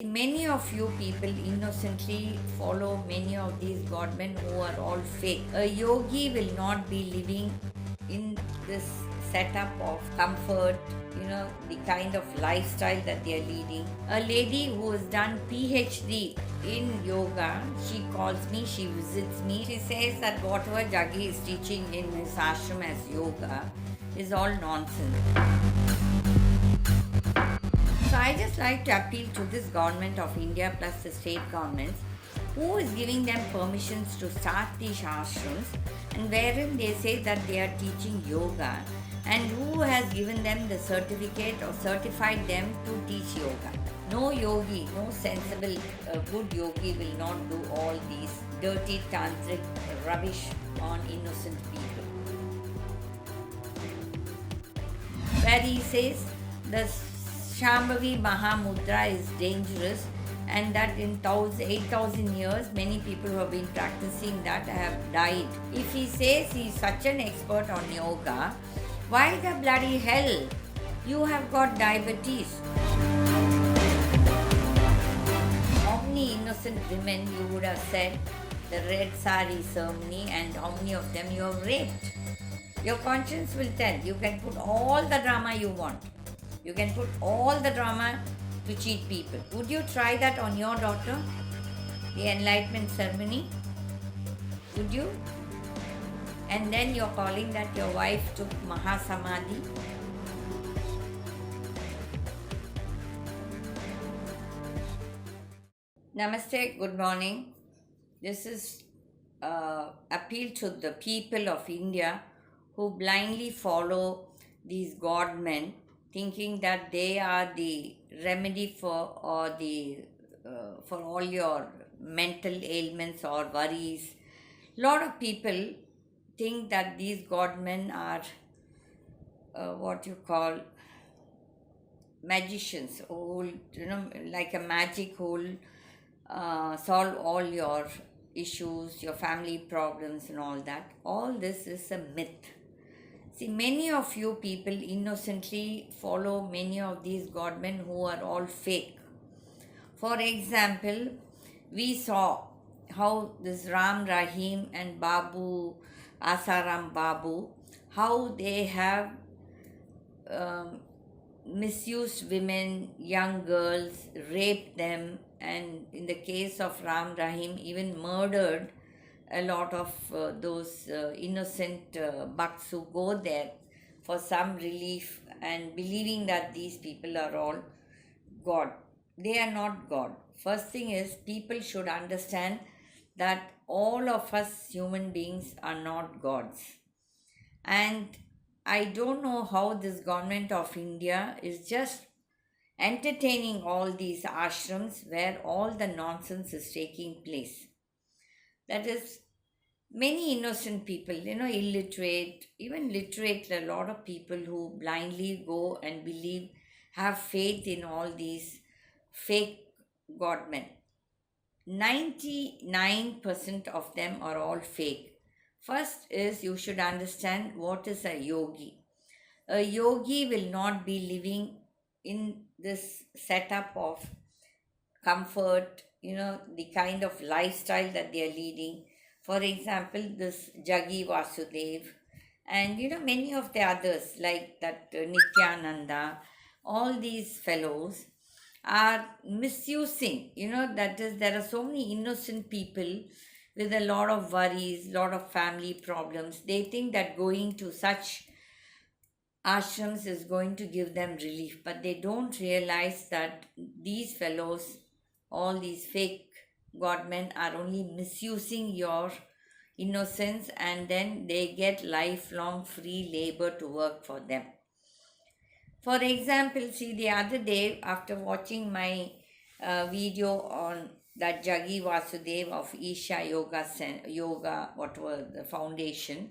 Many of you people innocently follow many of these godmen who are all fake. A yogi will not be living in this setup of comfort, the kind of lifestyle that they are leading. A lady who has done PhD in yoga, she calls me, she visits me. She says that whatever Jaggi is teaching in his ashram as yoga is all nonsense. So I just like to appeal to this government of India plus the state governments who is giving them permissions to start these ashrams and wherein they say that they are teaching yoga and who has given them the certificate or certified them to teach yoga. No yogi, no sensible good yogi will not do all these dirty tantric rubbish on innocent people. Where he says the Shambhavi Mahamudra is dangerous and that in 8,000 years many people who have been practicing that have died. If he says he is such an expert on yoga, why the bloody hell you have got diabetes? How many innocent women you would have said the red sari ceremony and how many of them you have raped? Your conscience will tell. You can put all the drama you want. You can put all the drama to cheat people. Would you try that on your daughter? The enlightenment ceremony? Would you? And then you're calling that your wife took Mahasamadhi? Namaste, good morning. This is appeal to the people of India who blindly follow these godmen thinking that they are the remedy for or the for all your mental ailments or worries. Lot of people think that these godmen are what you call magicians who will, like a magic who will solve all your issues, your family problems and all that. All this is a myth. See, many of you people innocently follow many of these godmen who are all fake. For example, we saw how this Ram Rahim and Babu, Asaram Babu, how they have misused women, young girls, raped them, and in the case of Ram Rahim, even murdered a lot of those innocent bucks who go there for some relief and believing that these people are all God. They are not God. First thing is, people should understand that all of us human beings are not gods. And I don't know how this government of India is just entertaining all these ashrams where all the nonsense is taking place. That is, many innocent people, illiterate, even literate, a lot of people who blindly go and believe, have faith in all these fake godmen. 99% of them are all fake. First is you should understand what is a yogi. A yogi will not be living in this setup of comfort, the kind of lifestyle that they are leading. For example, this Jaggi Vasudev and many of the others like that Nityananda, all these fellows are misusing, that is, there are so many innocent people with a lot of worries, lot of family problems. They think that going to such ashrams is going to give them relief, but they don't realize that these fellows, all these fake godmen, are only misusing your innocence and then they get lifelong free labor to work for them. For example, see, the other day after watching my video on that Jaggi Vasudev of Isha Yoga, whatever the foundation,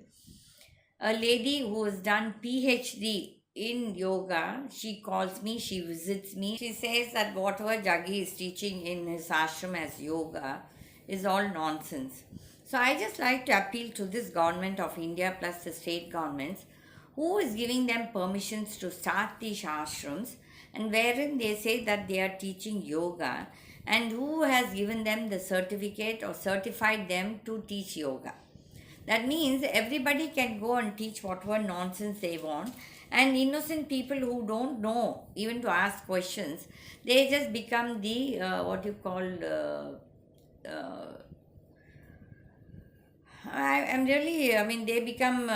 a lady who has done PhD in yoga, she calls me, she visits me. She says that whatever Jaggi is teaching in his ashram as yoga is all nonsense. So I just like to appeal to this government of India plus the state governments who is giving them permissions to start these ashrams and wherein they say that they are teaching yoga, and who has given them the certificate or certified them to teach yoga. That means everybody can go and teach whatever nonsense they want, and innocent people who don't know even to ask questions, they just become the what you call I'm really, I mean, they become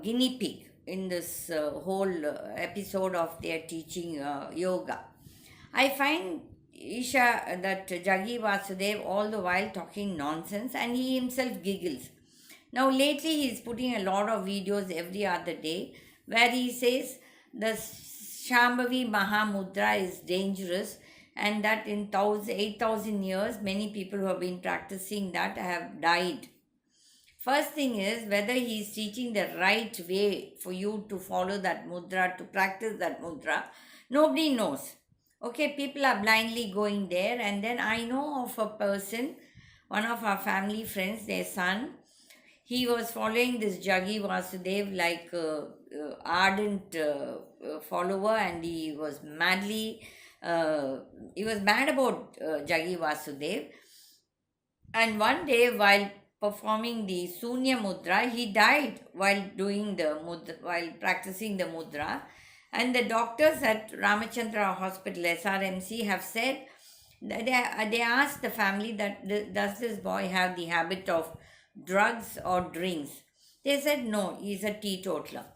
guinea pig in this whole episode of their teaching yoga. I find Isha, that Jaggi Vasudev, all the while talking nonsense, and he himself giggles. Now, lately, he is putting a lot of videos every other day where he says the Shambhavi Mahamudra is dangerous, and that in 8,000 years, many people who have been practicing that have died. First thing is whether he is teaching the right way for you to follow that mudra, to practice that mudra. Nobody knows. Okay, people are blindly going there, and then I know of a person, one of our family friends, their son, he was following this Jaggi Vasudev like ardent follower, and he was mad about Jaggi Vasudev. And one day, while performing the Sunya Mudra, he died while doing the mudra, while practicing the mudra. And the doctors at Ramachandra Hospital, SRMC, have said, they asked the family that does this boy have the habit of drugs or drinks? They said no, he's a teetotaler.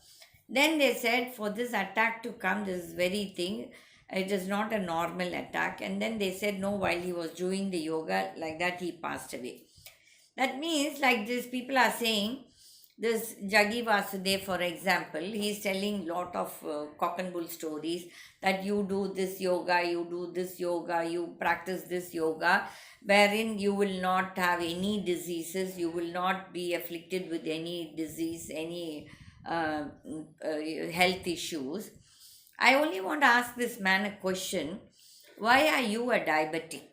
Then they said for this attack to come, this very thing, it is not a normal attack. And then they said no, while he was doing the yoga, like that, he passed away. That means, like these people are saying, this Jaggi Vasudev, for example, he is telling lot of cock and bull stories that you do this yoga, you do this yoga, you practice this yoga, wherein you will not have any diseases, you will not be afflicted with any disease, any health issues. I only want to ask this man a question. Why are you a diabetic?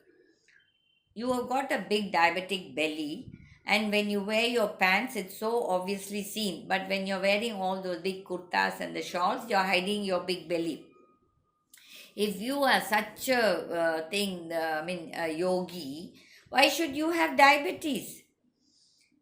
You have got a big diabetic belly, and when you wear your pants, it's so obviously seen. But when you're wearing all those big kurtas and the shawls, you're hiding your big belly. If you are such a a yogi, why should you have diabetes?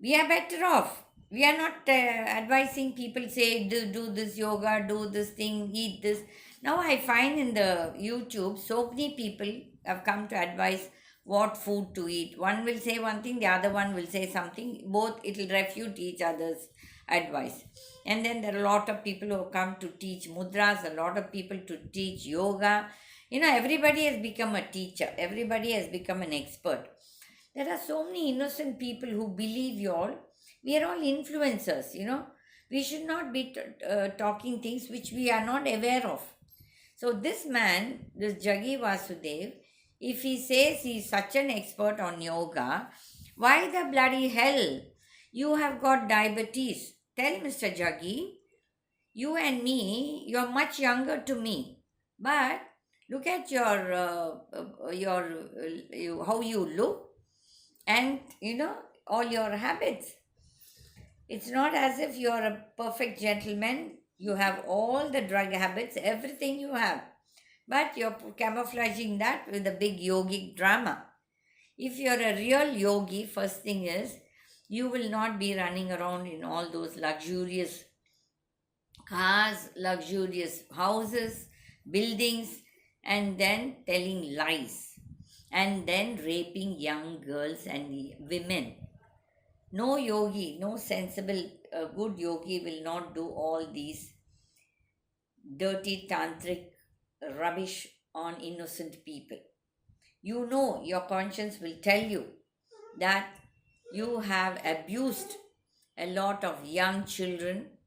We are better off. We are not advising people, say, do this yoga, do this thing, eat this. Now I find in the YouTube, so many people have come to advise what food to eat. One will say one thing, the other one will say something. Both, it will refute each other's advice. And then there are a lot of people who have come to teach mudras, a lot of people to teach yoga. Everybody has become a teacher. Everybody has become an expert. There are so many innocent people who believe you all. We are all influencers, We should not be talking things which we are not aware of. So this man, this Jaggi Vasudev, if he says he is such an expert on yoga, why the bloody hell you have got diabetes? Tell Mr. Jaggi, you and me, you're much younger to me, but look at how you look, and all your habits. It's not as if you're a perfect gentleman. You have all the drug habits, everything you have, but you're camouflaging that with a big yogic drama. If you're a real yogi, first thing is you will not be running around in all those luxurious cars, luxurious houses, buildings, and then telling lies, and then raping young girls and women. No yogi, no sensible, good yogi will not do all these dirty tantric rubbish on innocent people. Your conscience will tell you that you have abused a lot of young children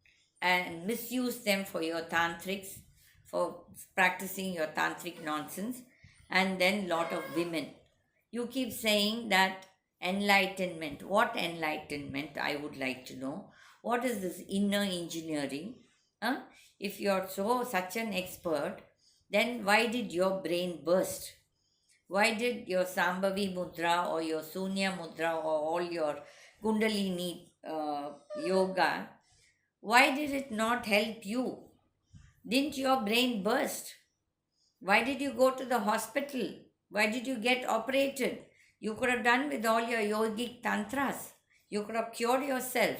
and misused them for your tantrics, for practicing your tantric nonsense, and then lot of women. You keep saying that enlightenment. What enlightenment? I would like to know. What is this inner engineering? Huh? If you're such an expert, then why did your brain burst? Why did your Sambhavi Mudra or your Sunya Mudra or all your Kundalini yoga, why did it not help you? Didn't your brain burst? Why did you go to the hospital? Why did you get operated? You could have done with all your yogic tantras. You could have cured yourself.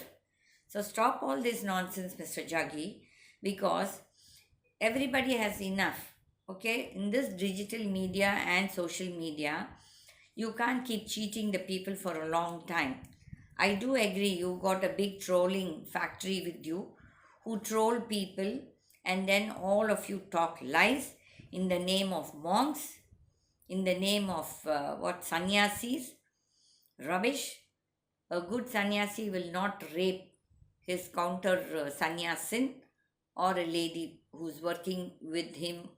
So stop all this nonsense, Mr. Jaggi, because everybody has enough. Okay? In this digital media and social media, you can't keep cheating the people for a long time. I do agree you got a big trolling factory with you who troll people, and then all of you talk lies in the name of monks, in the name of sannyasis, rubbish. A good sannyasi will not rape his counter sannyasin or a lady who's working with him.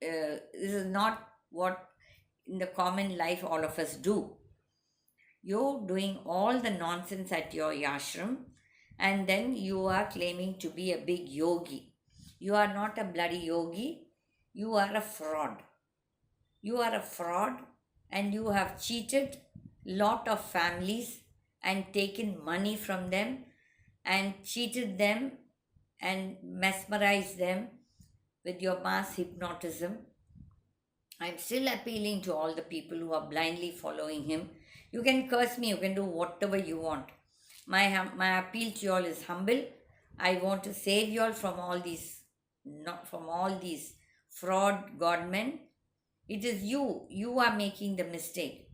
This is not what in the common life all of us do. You're doing all the nonsense at your ashram, and then you are claiming to be a big yogi. You are not a bloody yogi, you are a fraud. You are a fraud, and you have cheated lot of families and taken money from them and cheated them and mesmerized them with your mass hypnotism. I'm still appealing to all the people who are blindly following him. You can curse me, you can do whatever you want. My appeal to you all is humble. I want to save you all from all these, not from all these fraud godmen. It is you are making the mistake.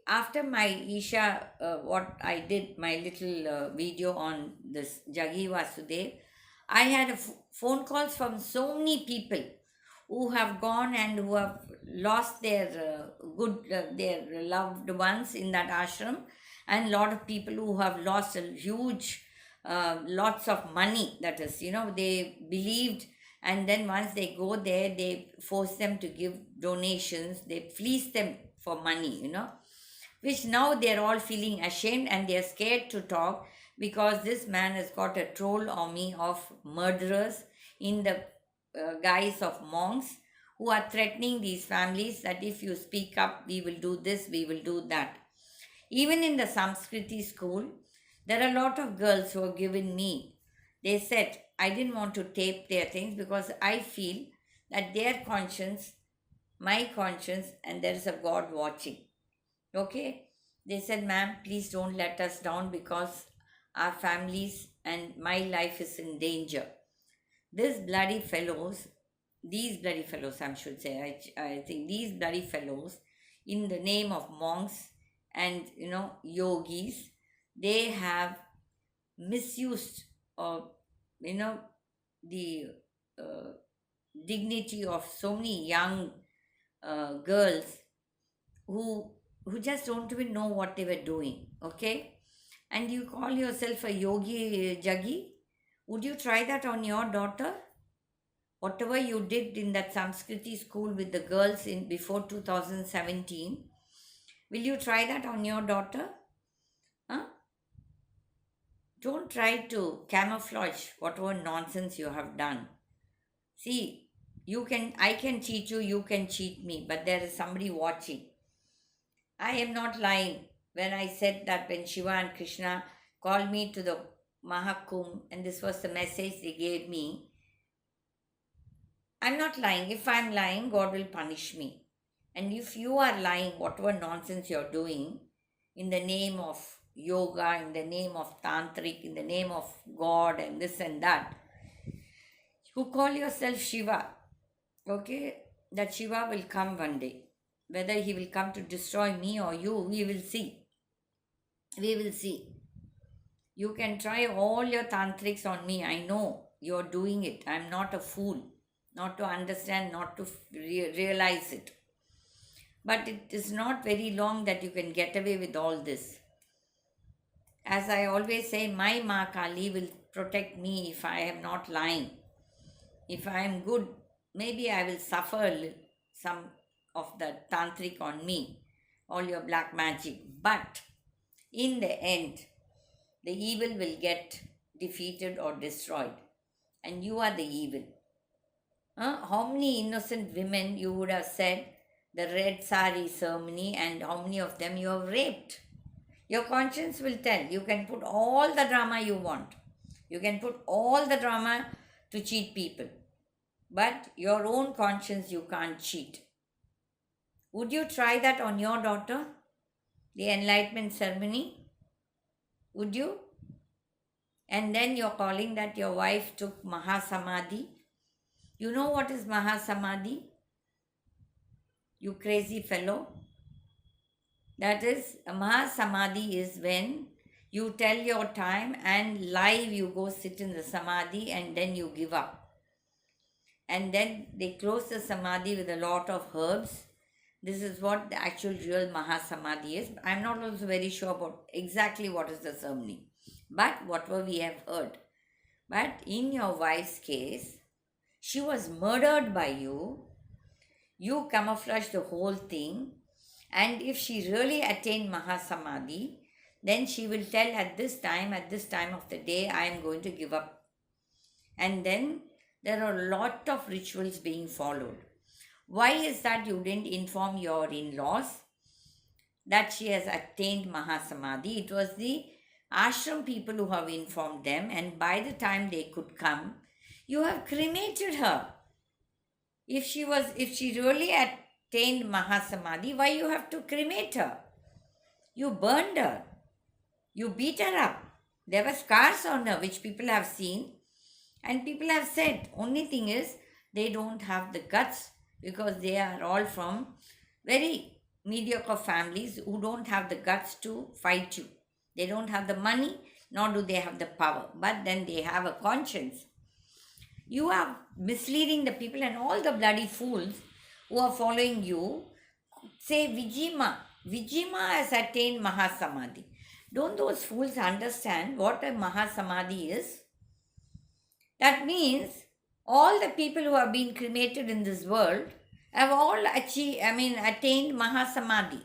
After my Isha, what I did, my little video on this Jaggi Vasudev, I had phone calls from so many people who have gone and who have lost their their loved ones in that ashram, and lot of people who have lost a huge lots of money. That is, they believed, and then once they go there, they force them to give donations, they fleece them for money, which now they're all feeling ashamed and they're scared to talk, because this man has got a troll army of murderers in the guise of monks who are threatening these families that if you speak up, we will do this, we will do that. Even in the Samskriti school, there are a lot of girls who have given me. They said, I didn't want to tape their things because I feel that their conscience, my conscience, and there is a God watching. Okay? They said, ma'am, please don't let us down because our families and my life is in danger. These bloody fellows, I should say, I think these bloody fellows, in the name of monks and, yogis, they have misused, the uh, dignity of so many young girls who just don't even know what they were doing. Okay, and you call yourself a yogi, Jaggi? Would you try that on your daughter? Whatever you did in that Samskriti school with the girls in before 2017, will you try that on your daughter? Huh? Don't try to camouflage whatever nonsense you have done. See, I can cheat you, you can cheat me, but there is somebody watching. I am not lying when I said that when Shiva and Krishna called me to the Mahakumbh, and this was the message they gave me. I'm not lying. If I'm lying, God will punish me. And if you are lying, whatever nonsense you're doing, in the name of yoga, in the name of tantric, in the name of God, and this and that, you call yourself Shiva. Okay? That Shiva will come one day. Whether he will come to destroy me or you, we will see. We will see. You can try all your tantrics on me. I know you're doing it. I'm not a fool. Not to understand, not to realize it. But it is not very long that you can get away with all this. As I always say, my Ma Kali will protect me if I am not lying. If I am good, maybe I will suffer some of the tantric on me, all your black magic. But in the end, the evil will get defeated or destroyed. And you are the evil. How many innocent women you would have said the red sari ceremony, and how many of them you have raped? Your conscience will tell. You can put all the drama you want. You can put all the drama to cheat people. but your own conscience you can't cheat. Would you try that on your daughter? The enlightenment ceremony? Would you? And then you're calling that your wife took Mahasamadhi. You know what is Mahasamadhi? You crazy fellow. That is, a Mahasamadhi is when you tell your time and live you go sit in the Samadhi and then you give up. And then they close the Samadhi with a lot of herbs. This is what the actual real Mahasamadhi is. I'm not also very sure about exactly what is the ceremony. But whatever we have heard. But in your wife's case, she was murdered by you. You camouflaged the whole thing. And if she really attained Mahasamadhi, then she will tell at this time of the day, I am going to give up. And then there are a lot of rituals being followed. Why is that you didn't inform your in-laws that she has attained Mahasamadhi? It was the ashram people who have informed them, and by the time they could come, you have cremated her. If she really attained Mahasamadhi, why you have to cremate her? You burned her. You beat her up. There were scars on her which people have seen, and people have said, only thing is they don't have the guts because they are all from very mediocre families who don't have the guts to fight you. They don't have the money, nor do they have the power, but then they have a conscience. You are misleading the people, and all the bloody fools who are following you say Vijima has attained Mahasamadhi. Don't those fools understand what a Mahasamadhi is? That means all the people who have been cremated in this world have all attained Mahasamadhi.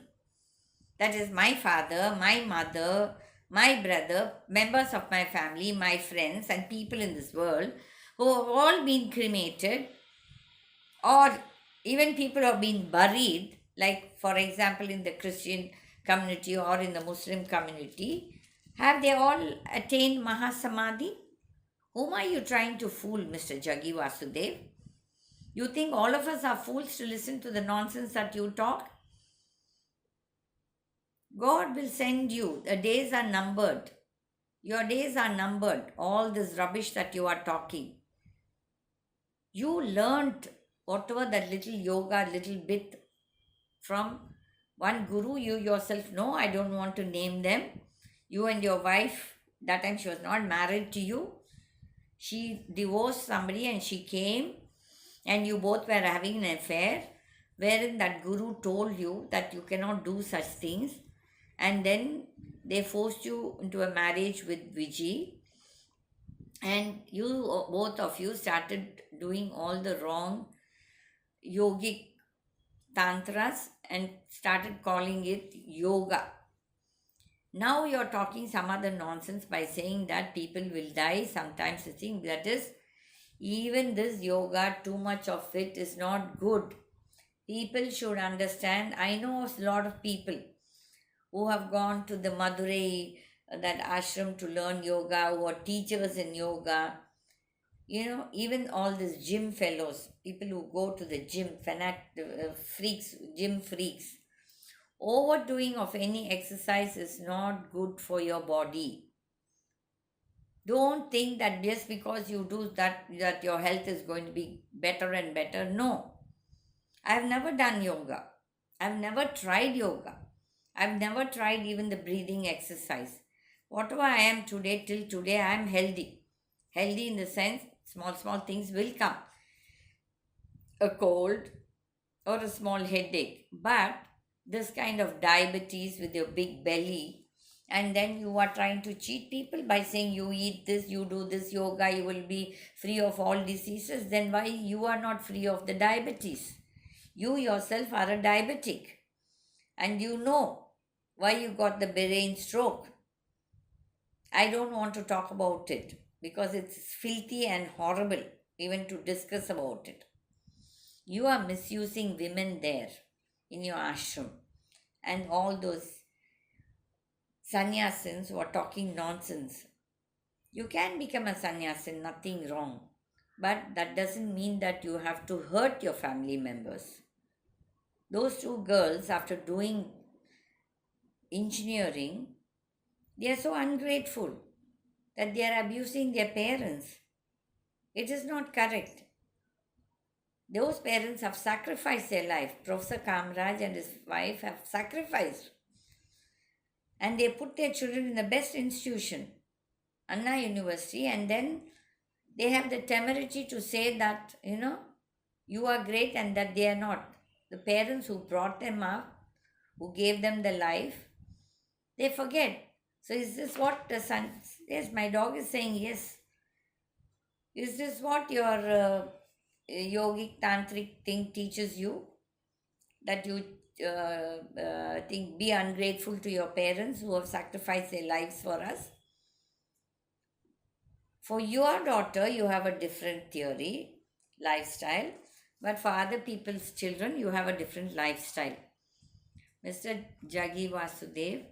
That is my father, my mother, my brother, members of my family, my friends, and people in this world who have all been cremated, or even people who have been buried, like for example in the Christian community or in the Muslim community. Have they all attained Mahasamadhi? Whom are you trying to fool, Mr. Jaggi Vasudev? You think all of us are fools to listen to the nonsense that you talk? God will send you. The days are numbered. Your days are numbered. All this rubbish that you are talking. You learned whatever that little yoga, little bit from one guru. You yourself know. I don't want to name them. You and your wife, that time she was not married to you. She divorced somebody and she came, and you both were having an affair wherein that guru told you that you cannot do such things, and then they forced you into a marriage with Vijay, and you both of you started doing all the wrong yogic tantras and started calling it yoga. Now you're talking some other nonsense by saying that people will die. Sometimes the thing that is, even this yoga, too much of it is not good. People should understand. I know a lot of people who have gone to the Madurai, that ashram, to learn yoga, who are teachers in yoga. Even all these gym fellows, people who go to the gym, freaks, gym freaks. Overdoing of any exercise is not good for your body. Don't think that just because you do that your health is going to be better and better. No. I've never done yoga. I've never tried yoga. I've never tried even the breathing exercise. Whatever I am today, till today, I am healthy. Healthy in the sense, small things will come. A cold or a small headache. But this kind of diabetes with your big belly, and then you are trying to cheat people by saying you eat this, you do this yoga, you will be free of all diseases. Then why you are not free of the diabetes? You yourself are a diabetic, and you know why you got the brain stroke. I don't want to talk about it because it's filthy and horrible even to discuss about it. You are misusing women there in your ashram, and all those sannyasins who are talking nonsense. You can become a sannyasin, nothing wrong. but that doesn't mean that you have to hurt your family members. Those two girls, after doing engineering, they are so ungrateful that they are abusing their parents. It is not correct. Those parents have sacrificed their life. Professor Kamraj and his wife have sacrificed. And they put their children in the best institution, Anna University, and then they have the temerity to say that, you are great and that they are not. The parents who brought them up, who gave them the life, they forget. So is this what the son? Yes, my dog is saying yes. Is this what your yogic tantric thing teaches you? That you think be ungrateful to your parents who have sacrificed their lives for us? For your daughter, you have a different theory, lifestyle, but for other people's children, you have a different lifestyle. Mr. Jaggi Vasudev,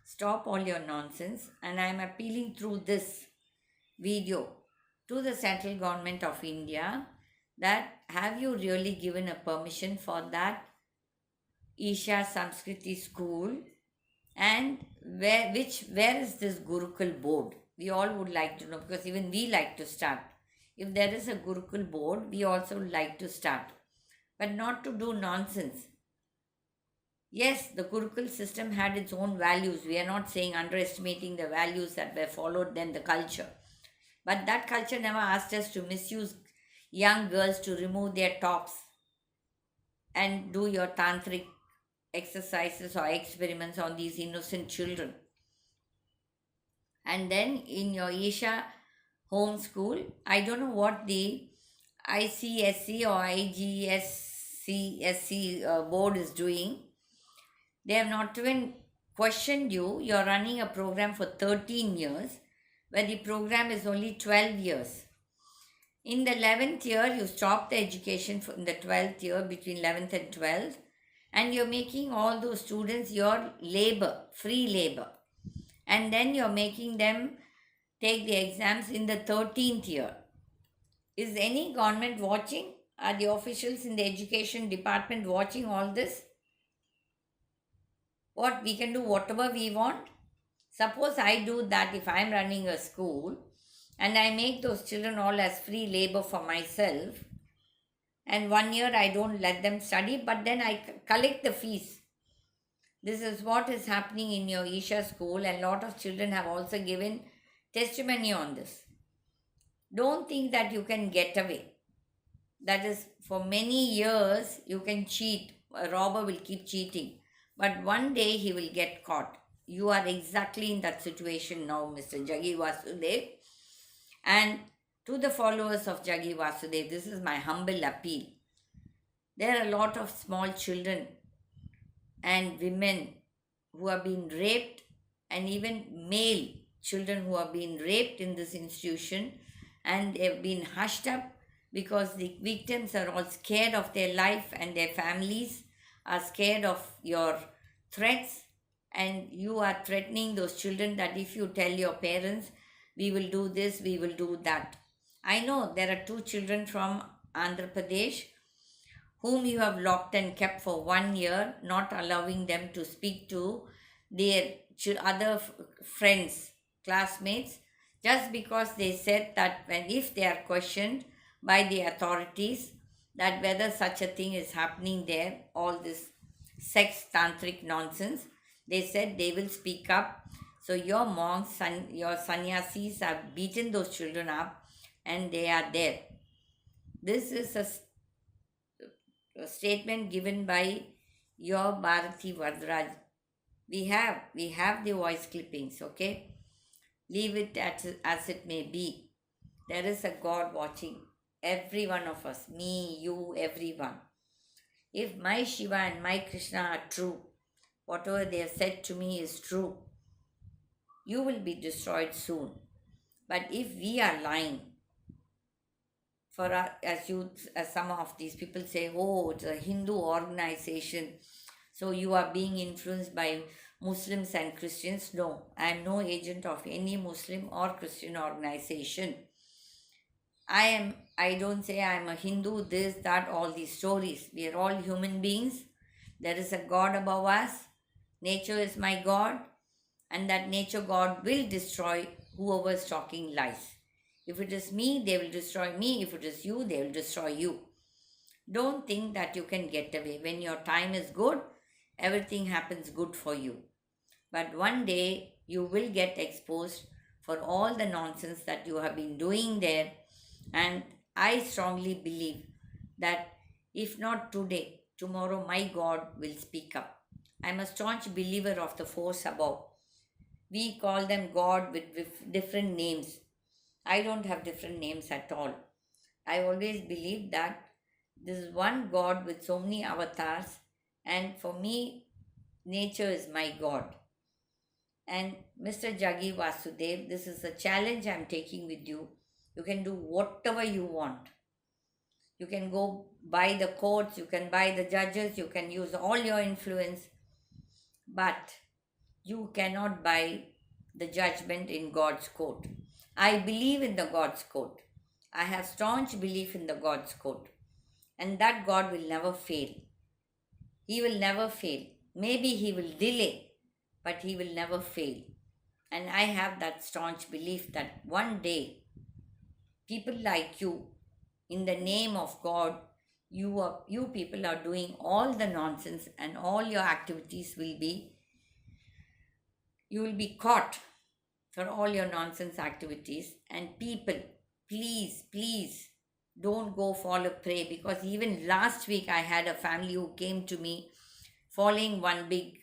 stop all your nonsense, and I am appealing through this video to the central government of India that have you really given a permission for that Isha Samskriti school, and where is this Gurukul board? We all would like to know, because even we like to start. If there is a Gurukul board, we also would like to start, but not to do nonsense. Yes, the Gurukul system had its own values. We are not saying underestimating the values that were followed, then the culture. But that culture never asked us to misuse young girls to remove their tops and do your tantric exercises or experiments on these innocent children. And then in your Isha home school, I don't know what the ICSC or IGSC board is doing. They have not even questioned you. You're running a program for 13 years, where the program is only 12 years. In the 11th year, you stop the education in the 12th year, between 11th and 12th, and you're making all those students your labor, free labor. And then you're making them take the exams in the 13th year. Is any government watching? Are the officials in the education department watching all this? What, we can do whatever we want? Suppose I do that if I'm running a school and I make those children all as free labor for myself, and 1 year I don't let them study, but then I collect the fees. This is what is happening in your Isha school, and a lot of children have also given testimony on this. Don't think that you can get away. That is, for many years you can cheat. A robber will keep cheating, but one day he will get caught. You are exactly in that situation now, Mr. Jaggi Vasudev. And to the followers of Jaggi Vasudev, this is my humble appeal. There are a lot of small children and women who have been raped, and even male children who have been raped in this institution, and they have been hushed up because the victims are all scared of their life, and their families are scared of your threats, and you are threatening those children that if you tell your parents, we will do this, we will do that. I know there are two children from Andhra Pradesh whom you have locked and kept for 1 year, not allowing them to speak to their other friends, classmates, just because they said that if they are questioned by the authorities that whether such a thing is happening there, all this sex tantric nonsense, they said they will speak up. So your monks and your sannyasis have beaten those children up, and they are there. This is a statement given by your Bharati Vardraj. We have the voice clippings, okay? Leave it as it may be. There is a God watching every one of us, me, you, everyone. If my Shiva and my Krishna are true, whatever they have said to me is true, you will be destroyed soon. But if we are lying, for us, as some of these people say, oh, it's a Hindu organization, so you are being influenced by Muslims and Christians. No, I am no agent of any Muslim or Christian organization. I don't say I am a Hindu, this, that, all these stories. We are all human beings. There is a God above us. Nature is my God, and that nature God will destroy whoever is talking lies. If it is me, they will destroy me. If it is you, they will destroy you. Don't think that you can get away. When your time is good, everything happens good for you. But one day you will get exposed for all the nonsense that you have been doing there. And I strongly believe that if not today, tomorrow my God will speak up. I'm a staunch believer of the force above. We call them God with different names. I don't have different names at all. I always believe that this is one God with so many avatars, and for me, nature is my God. And Mr. Jaggi Vasudev, this is a challenge I'm taking with you. You can do whatever you want. You can go by the courts, you can buy the judges, you can use all your influence, but you cannot buy the judgment in God's court. I believe in the God's court. I have staunch belief in the God's court. And that God will never fail. He will never fail. Maybe He will delay, but He will never fail. And I have that staunch belief that one day, people like you, in the name of God, you people are doing all the nonsense, and all your activities will be, you will be caught for all your nonsense activities. And people, please don't go fall a prey, because even last week I had a family who came to me following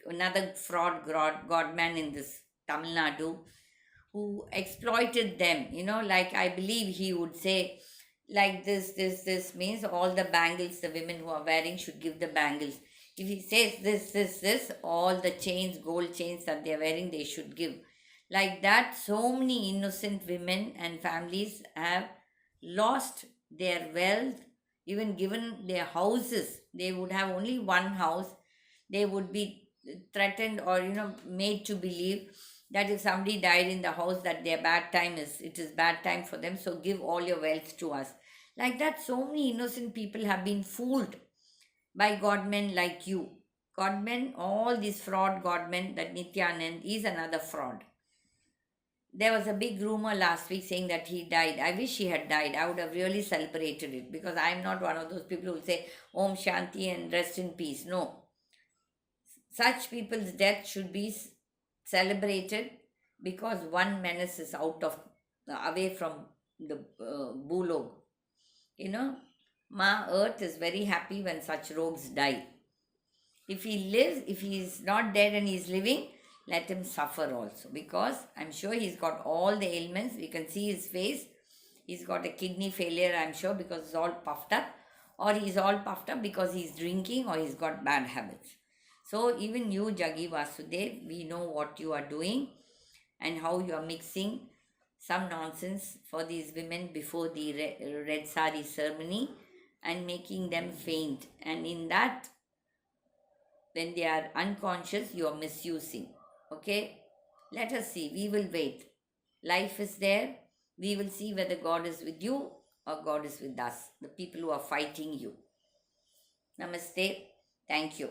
another fraud godman in this Tamil Nadu, who exploited them. Like, I believe he would say, like, this means all the bangles the women who are wearing should give the bangles. If he says this, all the chains, gold chains that they are wearing, they should give. Like that, so many innocent women and families have lost their wealth, even given their houses. They would have only one house. They would be threatened, or made to believe that if somebody died in the house, that it is bad time for them, so give all your wealth to us. Like that, so many innocent people have been fooled by godmen like you. Godmen, all these fraud godmen, that Nityanand is another fraud. There was a big rumor last week saying that he died. I wish he had died. I would have really celebrated it, because I'm not one of those people who say Om Shanti and rest in peace. No. Such people's death should be celebrated, because one menace is away from the Bulog. Ma Earth is very happy when such rogues die. If he lives, if he is not dead and he is living, let him suffer also, because I'm sure he's got all the ailments. We can see his face. He's got a kidney failure, I'm sure, because it's all puffed up, or he's all puffed up because he's drinking, or he's got bad habits. So even you, Jaggi Vasudev, we know what you are doing and how you are mixing some nonsense for these women before the red sari ceremony and making them faint. And in that, when they are unconscious, you are misusing. Okay? Let us see. We will wait. Life is there. We will see whether God is with you or God is with us, the people who are fighting you. Namaste. Thank you.